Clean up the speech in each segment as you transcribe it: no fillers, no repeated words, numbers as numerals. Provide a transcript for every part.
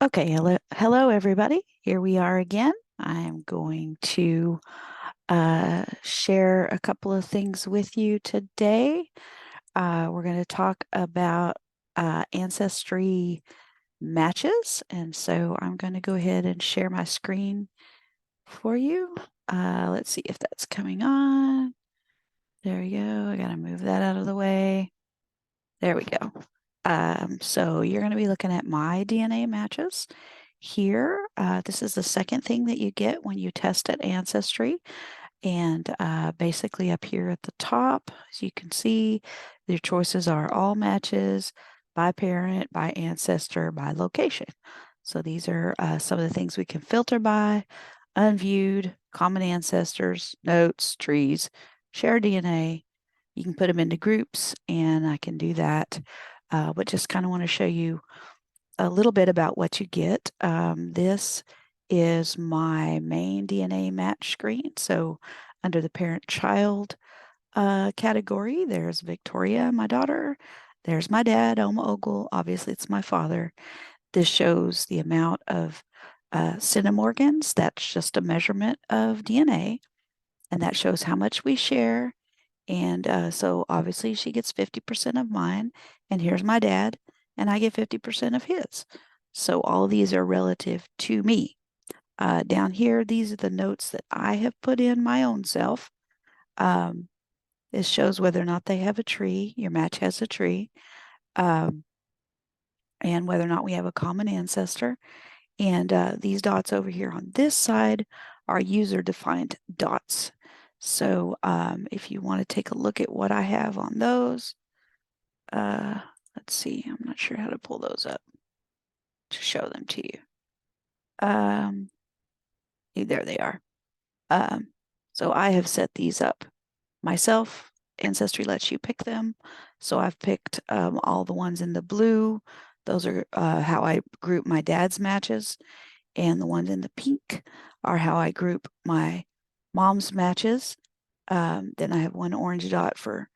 Okay, hello everybody. Here we are again. I'm going to share a couple of things with you today. We're going to talk about ancestry matches, and so I'm going to go ahead and share my screen for you. Let's see if that's coming on. There we go. I got to move that out of the way. There we go. So you're going to be looking at my DNA matches here. This is the second thing that you get when you test at Ancestry. And basically up here at the top, as you can see, your choices are all matches, by parent, by ancestor, by location. So these are some of the things we can filter by: unviewed, common ancestors, notes, trees, shared DNA. You can put them into groups, and I can do that. But just kind of want to show you a little bit about what you get. This is my main DNA match screen. So under the parent-child category, there's Victoria, my daughter. There's my dad, Oma Ogle. Obviously, it's my father. This shows the amount of centimorgans. That's just a measurement of DNA, and that shows how much we share. And so obviously she gets 50% of mine, and here's my dad, and I get 50% of his. So all of these are relative to me. Down here, these are the notes that I have put in my own self. Um, this shows whether or not they have a tree. Your match has a tree, um, and whether or not we have a common ancestor. And these dots over here on this side are user-defined dots. So if you want to take a look at what I have on those, uh, let's see, I'm not sure how to pull those up to show them to you. There they are. Um, so I have set these up myself. Ancestry lets you pick them. So I've picked all the ones in the blue. Those are how I group my dad's matches. And the ones in the pink are how I group my mom's matches. Then I have one orange dot for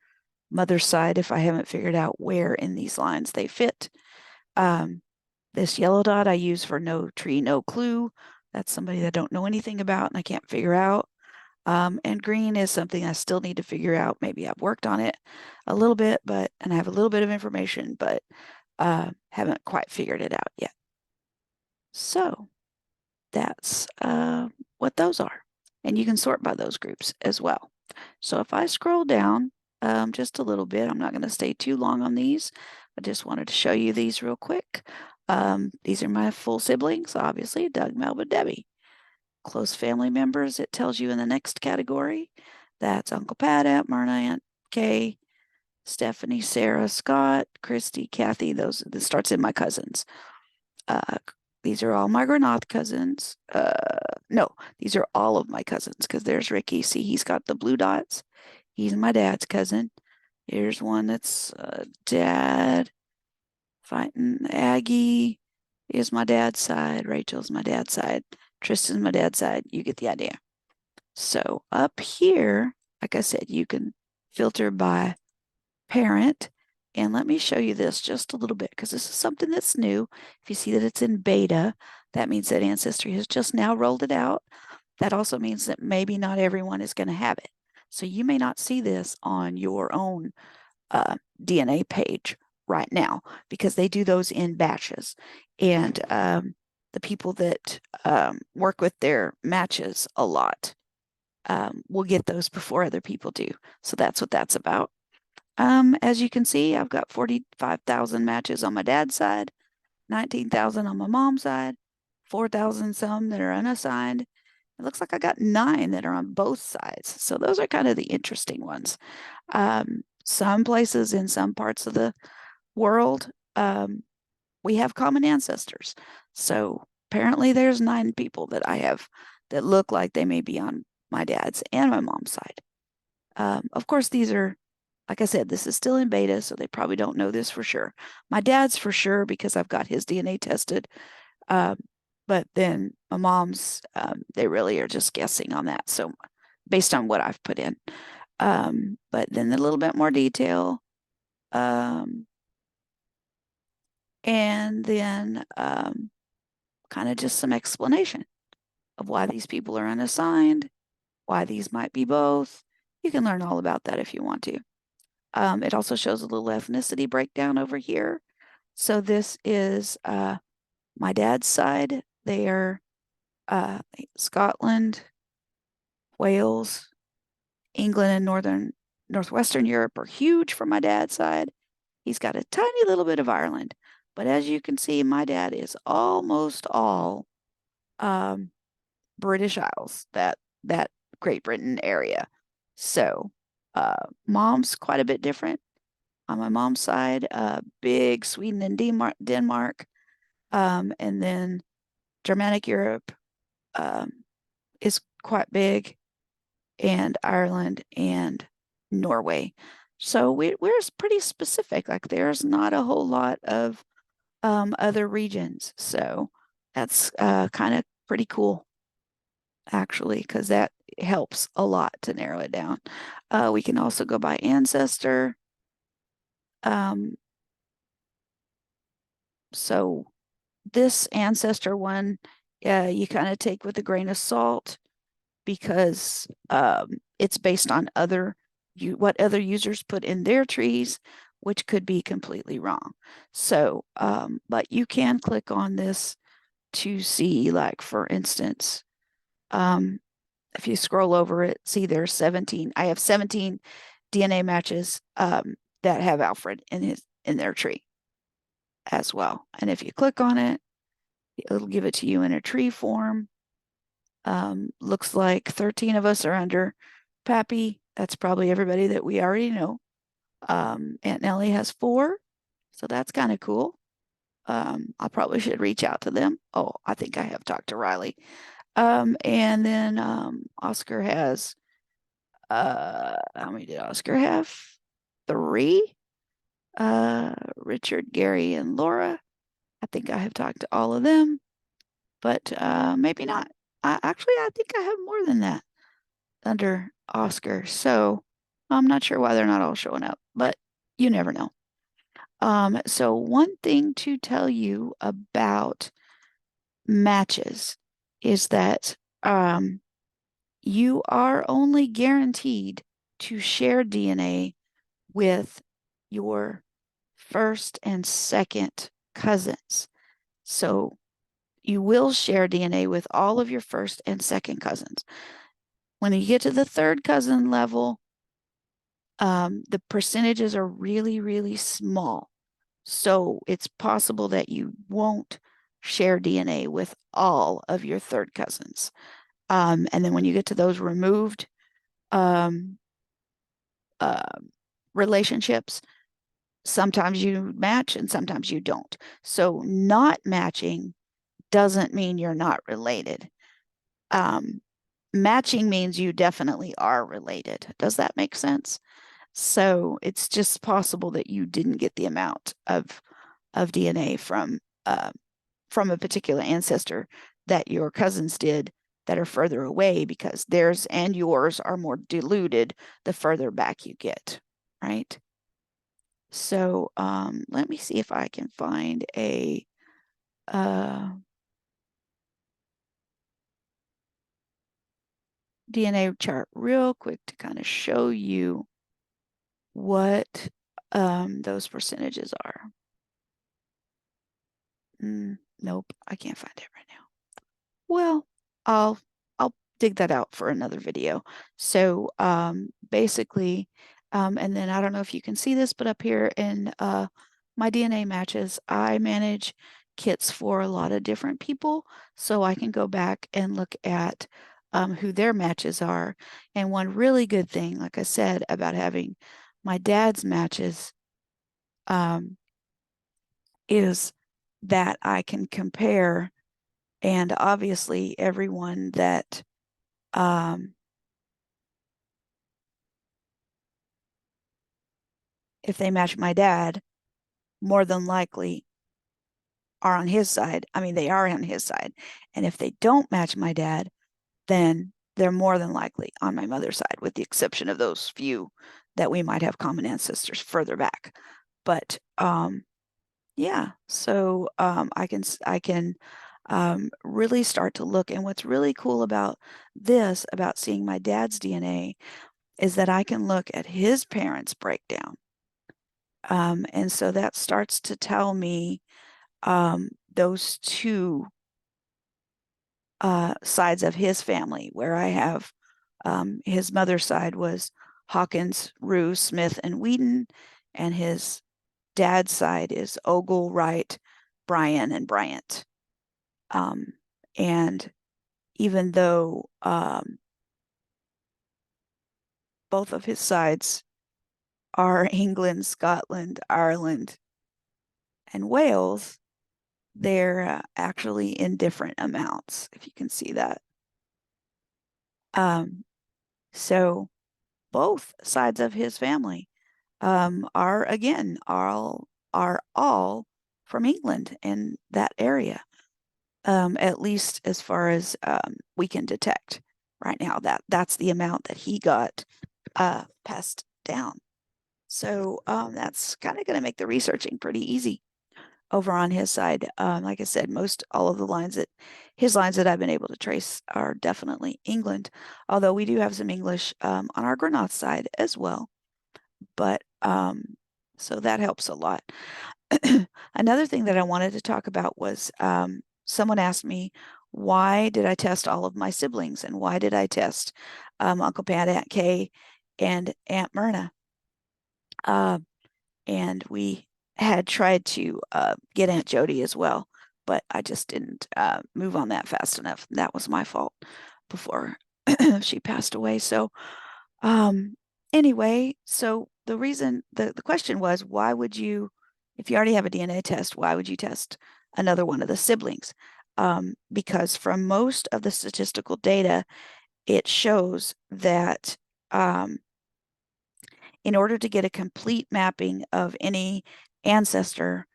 mother's side if I haven't figured out where in these lines they fit. Um, this yellow dot I use for no tree, no clue. That's somebody that I don't know anything about and I can't figure out. And green is something I still need to figure out. Maybe I've worked on it a little bit, and I have a little bit of information, but haven't quite figured it out yet. So that's what those are. And you can sort by those groups as well. So if I scroll down just a little bit, I'm not going to stay too long on these. I just wanted to show you these real quick. These are my full siblings, obviously, Doug, Melba, Debbie. Close family members, it tells you in the next category. That's Uncle Pat, Aunt Myrna, Aunt Kay, Stephanie, Sarah, Scott, Christy, Kathy. This starts in my cousins. Uh, these are all my Granath cousins. No, these are all of my cousins because there's Ricky. See, he's got the blue dots. He's my dad's cousin. Here's one that's dad fighting Aggie is my dad's side. Rachel's my dad's side. Tristan's my dad's side. You get the idea. So up here, like I said, you can filter by parent. And let me show you this just a little bit because this is something that's new. If you see that it's in beta, that means that Ancestry has just now rolled it out. That also means that maybe not everyone is going to have it. So you may not see this on your own DNA page right now because they do those in batches. And the people that work with their matches a lot will get those before other people do. So that's what that's about. As you can see, I've got 45,000 matches on my dad's side, 19,000 on my mom's side, 4,000 some that are unassigned. It looks like I got 9 that are on both sides. So those are kind of the interesting ones. Some places in some parts of the world, we have common ancestors. So apparently there's 9 people that I have that look like they may be on my dad's and my mom's side. Of course, these are, like I said, this is still in beta, so they probably don't know this for sure. My dad's for sure because I've got his DNA tested. Um, but then my mom's, they really are just guessing on that. So based on what I've put in. But then a little bit more detail. And then kind of just some explanation of why these people are unassigned, why these might be both. You can learn all about that if you want to. It also shows a little ethnicity breakdown over here. So this is my dad's side. They are Scotland, Wales, England, and northwestern Europe are huge for my dad's side. He's got a tiny little bit of Ireland, but as you can see, my dad is almost all um, British Isles, that Great Britain area. So mom's quite a bit different on my mom's side. Big Sweden and Denmark, and then Germanic Europe um, is quite big, and Ireland and Norway. So we're pretty specific. Like there's not a whole lot of other regions. So that's kind of pretty cool, actually, because that helps a lot to narrow it down. We can also go by ancestor. Um, so this ancestor one, you kind of take with a grain of salt because it's based on what other users put in their trees, which could be completely wrong. So, but you can click on this to see, like, for instance, if you scroll over it, see there's 17. I have 17 DNA matches that have Alfred in their tree as well. And if you click on it, it'll give it to you in a tree form. Looks like 13 of us are under Pappy. That's probably everybody that we already know. Aunt Nellie has 4, so that's kind of cool. I probably should reach out to them. Oh, I think I have talked to Riley. And then Oscar has how many did Oscar have? 3. Richard, Gary, and Laura. I think I have talked to all of them, but maybe not. I think I have more than that under Oscar. So I'm not sure why they're not all showing up, but you never know. So one thing to tell you about matches is that you are only guaranteed to share DNA with your first and second cousins. So you will share DNA with all of your first and second cousins. When you get to the third cousin level, the percentages are really, really small. So it's possible that you won't share DNA with all of your third cousins. And then when you get to those removed um, uh, relationships, sometimes you match and sometimes you don't. So not matching doesn't mean you're not related. Matching means you definitely are related. Does that make sense? So it's just possible that you didn't get the amount of DNA from a particular ancestor that your cousins did that are further away, because theirs and yours are more diluted the further back you get, right? So let me see if I can find a DNA chart real quick to kind of show you what those percentages are. Nope, I can't find it right now. Well, I'll dig that out for another video. So basically, and then I don't know if you can see this, but up here in my DNA matches, I manage kits for a lot of different people, so I can go back and look at who their matches are. And one really good thing, like I said, about having my dad's matches is that I can compare, and obviously everyone that if they match my dad, more than likely are on his side. I mean, they are on his side. And if they don't match my dad, then they're more than likely on my mother's side, with the exception of those few that we might have common ancestors further back. But yeah, so I can really start to look. And what's really cool about this, about seeing my dad's DNA, is that I can look at his parents' breakdown. And so that starts to tell me those two sides of his family, where I have his mother's side was Hawkins, Rue, Smith, and Whedon, and his dad's side is Ogle, Wright, Bryan, and Bryant. Um, and even though both of his sides are England, Scotland, Ireland, and Wales, they're actually in different amounts, if you can see that. Um, so both sides of his family are again are all from England and that area, at least as far as we can detect right now. That's the amount that he got passed down. So that's kind of going to make the researching pretty easy over on his side. Like I said, most all of the lines that his lines that I've been able to trace are definitely England, although we do have some English on our Granada side as well. But so that helps a lot. Another thing that I wanted to talk about was someone asked me, why did I test all of my siblings and why did I test Uncle Pat, Aunt Kay, and Aunt Myrna? Uh, and we had tried to get Aunt Jody as well, but I just didn't move on that fast enough. That was my fault before she passed away. So um, anyway, so the question was, why would you, if you already have a DNA test, why would you test another one of the siblings? Because from most of the statistical data, it shows that in order to get a complete mapping of any ancestor,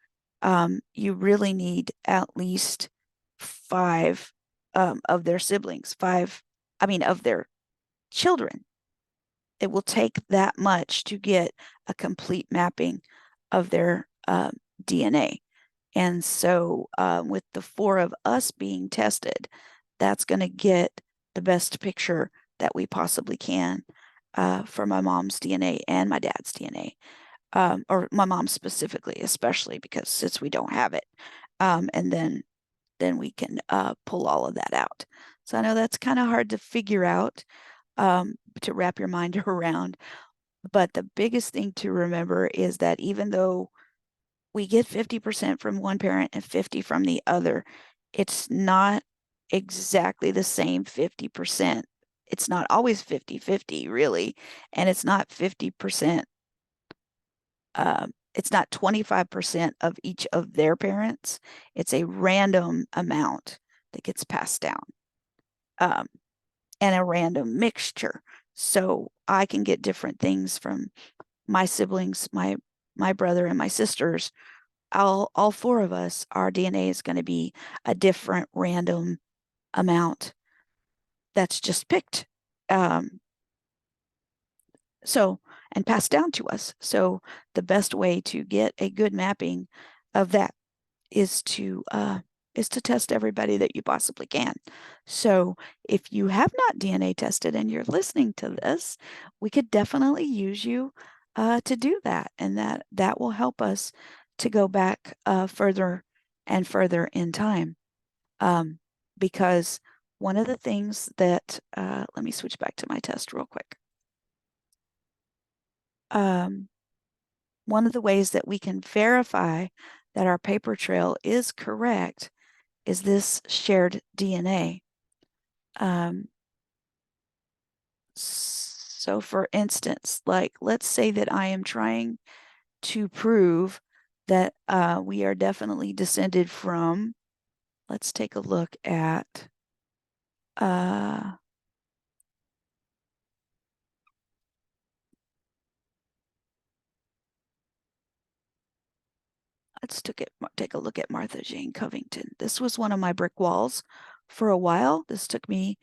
you really need at least five of their siblings, of their children. It will take that much to get a complete mapping of their DNA. And so, with the four of us being tested, that's going to get the best picture that we possibly can for my mom's DNA and my dad's DNA, or my mom specifically, especially because since we don't have it, and then we can pull all of that out. So I know that's kind of hard to figure out, to wrap your mind around. But the biggest thing to remember is that even though we get 50% from one parent and 50 from the other, it's not exactly the same 50%. It's not always 50-50, really. And it's not 50%, it's not 25% of each of their parents. It's a random amount that gets passed down, um, and a random mixture. So I can get different things from my siblings, my brother and my sisters. All four of us, our DNA is going to be a different random amount that's just picked. Um, so and passed down to us. So the best way to get a good mapping of that is to test everybody that you possibly can. So if you have not DNA tested and you're listening to this, we could definitely use you to do that, and that will help us to go back further and further in time. Um, because one of the things that let me switch back to my test real quick. Um, one of the ways that we can verify that our paper trail is correct is this shared DNA. So for instance, like let's say that I am trying to prove that we are definitely descended from, let's take a look at let's take a look at Martha Jane Covington. This was one of my brick walls for a while. This took me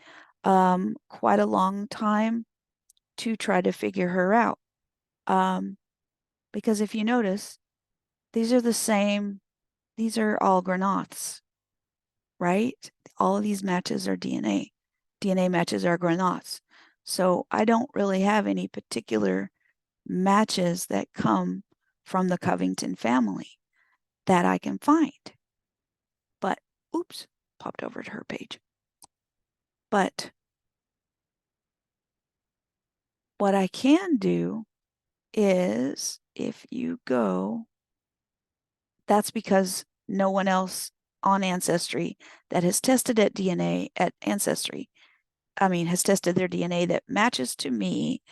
quite a long time to try to figure her out. Because if you notice, these are the same, these are all Granaths. right? All of these matches are DNA. DNA matches are granoths. So I don't really have any particular matches that come from the Covington family that I can find. But, oops, popped over to her page. But what I can do is if you go, that's because no one else on Ancestry that has tested at DNA at Ancestry, has tested their DNA that matches to me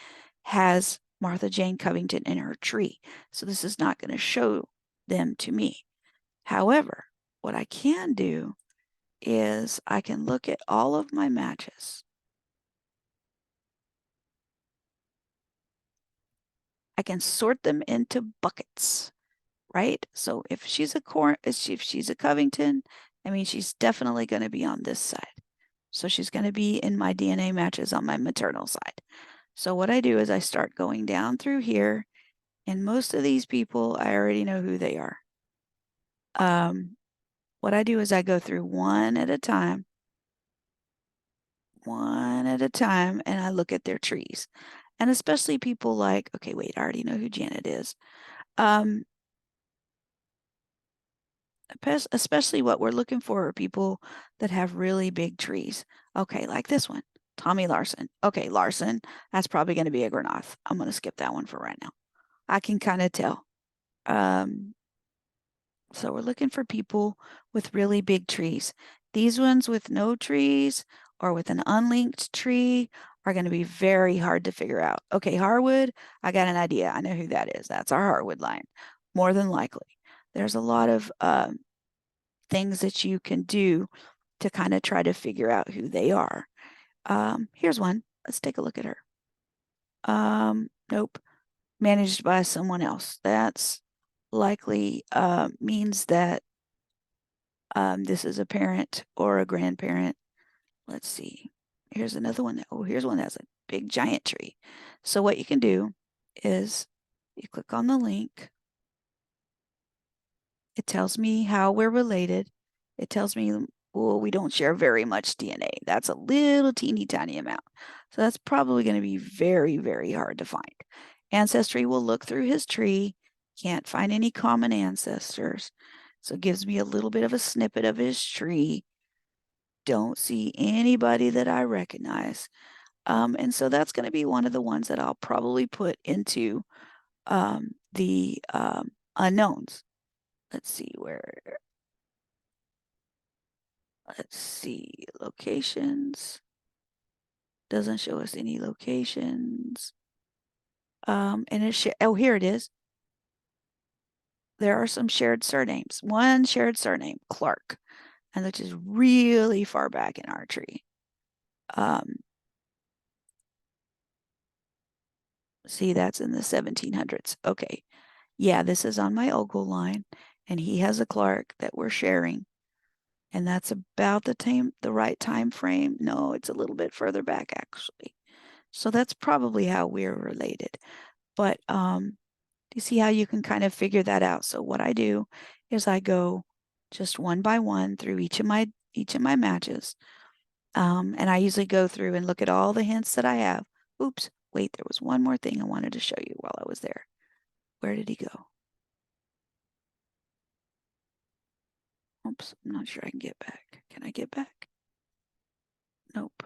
has Martha Jane Covington in her tree. So this is not going to show them to me. However, what I can do is I can look at all of my matches. I can sort them into buckets, right? So if she's a Covington, she's definitely going to be on this side. So she's going to be in my DNA matches on my maternal side. So what I do is I start going down through here, and most of these people, I already know who they are. What I do is I go through one at a time, and I look at their trees. And especially people like, okay, wait, I already know who Janet is. Um, especially what we're looking for are people that have really big trees. Okay, like this one, Tommy Larson. Okay, Larson, that's probably going to be a Granoth. I'm going to skip that one for right now. I can kind of tell. So we're looking for people with really big trees. These ones with no trees or with an unlinked tree are going to be very hard to figure out. Okay, Harwood, I got an idea. I know who that is. That's our Harwood line, more than likely. There's a lot of things that you can do to kind of try to figure out who they are. Here's one. Let's take a look at her. Nope. Managed by someone else. That's likely means that this is a parent or a grandparent. Let's see. Here's another one. Here's one that has a big giant tree. So what you can do is you click on the link. It tells me how we're related. It tells me, well, we don't share very much DNA. That's a little teeny tiny amount. So that's probably going to be very, very hard to find. Ancestry will look through his tree. Can't find any common ancestors. So it gives me a little bit of a snippet of his tree. Don't see anybody that I recognize. And so that's going to be one of the ones that I'll probably put into the unknowns. Let's see where, let's see, locations. Doesn't show us any locations. And it's, oh, here it is. There are some shared surnames. One shared surname, Clark, and which is really far back in our tree. See, that's in the 1700s. Okay. Yeah, this is on my Ogle line, and he has a Clark that we're sharing. And that's about the right time frame. No, it's a little bit further back actually. So that's probably how we're related. But you see how you can kind of figure that out. So what I do is I go just one by one through each of my matches. And I usually go through and look at all the hints that I have. Oops, wait, there was one more thing I wanted to show you while I was there. Where did he go? Oops, I'm not sure I can get back. Can I get back? Nope,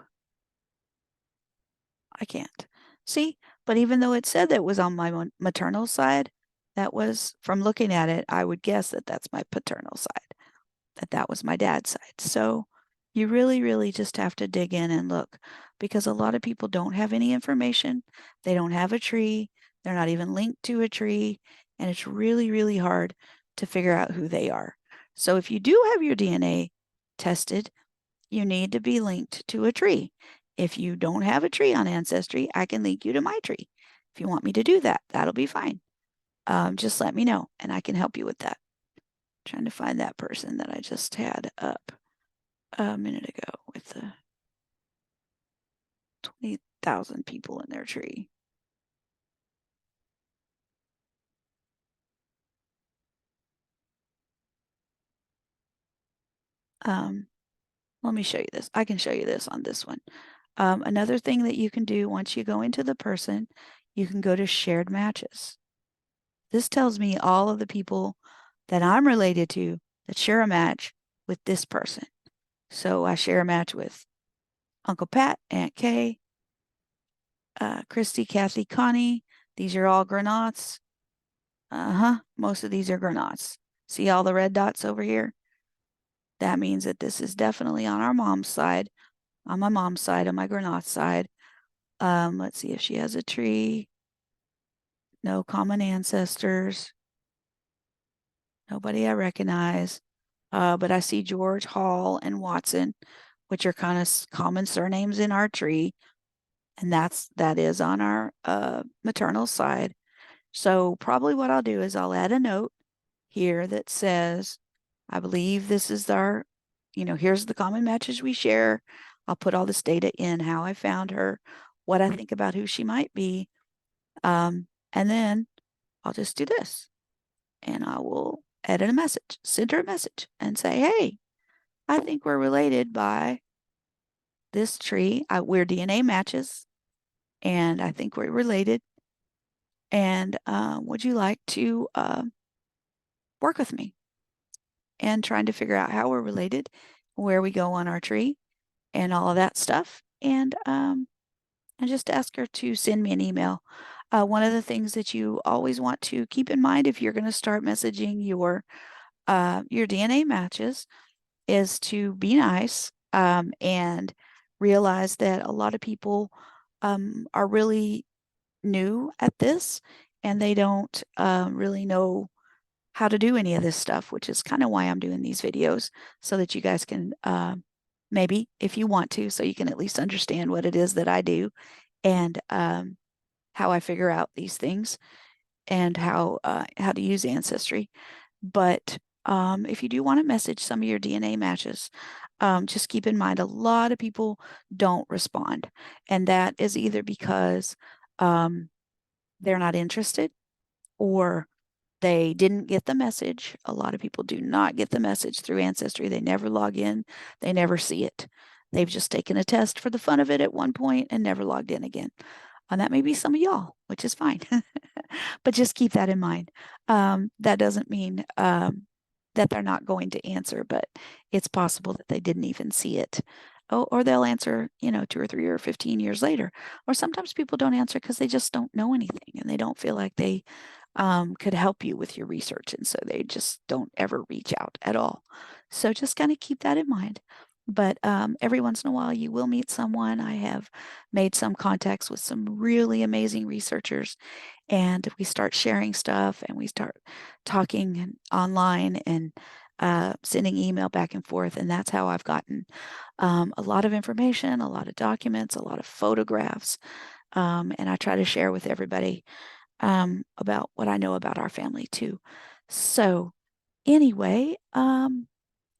I can't. See, but even though it said that it was on my maternal side, that was, from looking at it, I would guess that that's my paternal side, that was my dad's side. So you really, really just have to dig in and look, because a lot of people don't have any information. They don't have a tree. They're not even linked to a tree. And it's really, really hard to figure out who they are. So if you do have your DNA tested, you need to be linked to a tree. If you don't have a tree on Ancestry, I can link you to my tree. If you want me to do that, that'll be fine. Just let me know and I can help you with that. Trying to find that person that I just had up a minute ago with the 20,000 people in their tree. Let me show you this. I can show you this on this one. Another thing that you can do once you go into the person, you can go to shared matches. This tells me all of the people that I'm related to that share a match with this person. So I share a match with Uncle Pat, Aunt Kay, Christy, Kathy, Connie. These are all Granats. Most of these are Granats. See all the red dots over here? That means that this is definitely on our mom's side, on my mom's side, on my Granat side. Let's see if she has a tree. No common ancestors. Nobody I recognize. But I see George, Hall, and Watson, which are kind of common surnames in our tree. And that is on our maternal side. So probably what I'll do is I'll add a note here that says, I believe this is our, here's the common matches we share. I'll put all this data in, how I found her, what I think about who she might be. And then I'll just do this and I will edit a message, send her a message and say, hey, I think we're related by this tree. We're DNA matches and I think we're related. And would you like to work with me? And trying to figure out how we're related, where we go on our tree, and all of that stuff. And just ask her to send me an email. One of the things that you always want to keep in mind if you're going to start messaging your DNA matches is to be nice and realize that a lot of people are really new at this and they don't really know how to do any of this stuff, which is kind of why I'm doing these videos so that you guys can maybe, if you want to, so you can at least understand what it is that I do and how I figure out these things and how to use Ancestry. But if you do want to message some of your DNA matches, just keep in mind a lot of people don't respond, and that is either because they're not interested or they didn't get the message. A lot of people do not get the message through Ancestry. They never log in, they never see it. They've just taken a test for the fun of it at one point and never logged in again. And that may be some of y'all, which is fine. But just keep that in mind. That doesn't mean that they're not going to answer, but it's possible that they didn't even see it. Oh, or they'll answer, 2 or 3 or 15 years later. Or sometimes people don't answer because they just don't know anything and they don't feel like they could help you with your research. And so they just don't ever reach out at all. So just kind of keep that in mind. But every once in a while, you will meet someone. I have made some contacts with some really amazing researchers, and we start sharing stuff and we start talking online and sending email back and forth. And that's how I've gotten a lot of information, a lot of documents, a lot of photographs. And I try to share with everybody about what I know about our family too. So anyway,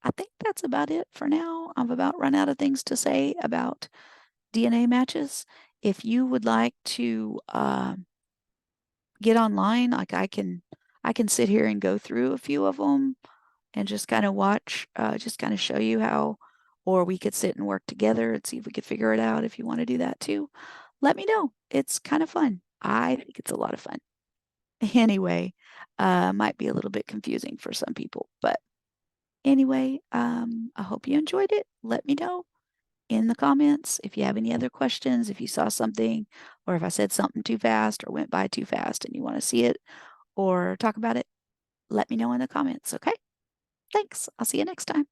I think that's about it for now. I've about run out of things to say about DNA matches. If you would like to get online, like I can sit here and go through a few of them and just kind of watch, just kind of show you how, or we could sit and work together and see if we could figure it out. If you want to do that too, let me know. It's kind of fun. I think it's a lot of fun. Anyway, might be a little bit confusing for some people, but anyway, I hope you enjoyed it. Let me know in the comments if you have any other questions, if you saw something, or if I said something too fast or went by too fast and you want to see it or talk about it, let me know in the comments. Okay. Thanks. I'll see you next time.